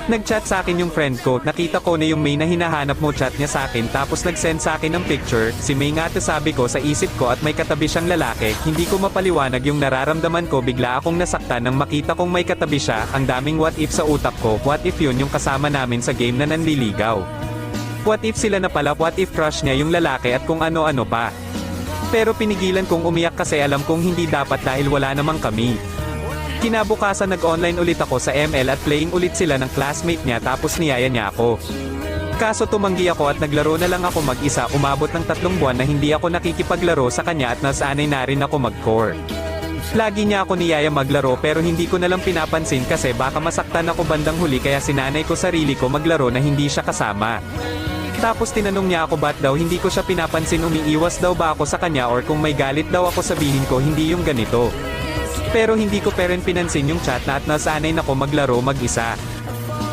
Nag-chat sa akin yung friend ko, nakita ko na yung May na hinahanap mo chat niya sa akin tapos nag-send sa akin ng picture, si May nga to sabi ko sa isip ko at may katabi siyang lalaki, hindi ko mapaliwanag yung nararamdaman ko bigla akong nasaktan nang makita kong may katabi siya, ang daming what if sa utak ko, what if yun yung kasama namin sa game na nanliligaw. What if sila na pala, what if crush niya yung lalaki at kung ano-ano pa. Pero pinigilan kong umiyak kasi alam kong hindi dapat dahil wala namang kami. Kinabukasan nag-online ulit ako sa ML at playing ulit sila ng classmate niya tapos niyaya niya ako. Kaso tumanggi ako at naglaro na lang ako mag-isa, umabot ng 3 buwan na hindi ako nakikipaglaro sa kanya at nasanay na rin ako mag-core. Lagi niya ako niyaya maglaro pero hindi ko na lang pinapansin kasi baka masaktan ako bandang huli kaya sinanay ko sarili ko maglaro na hindi siya kasama. Tapos tinanong niya ako ba't daw hindi ko siya pinapansin, umiiwas daw ba ako sa kanya or kung may galit daw ako sabihin ko hindi yung ganito. Pero hindi ko pa rin pinansin yung chat na at nasanay na ko maglaro mag-isa.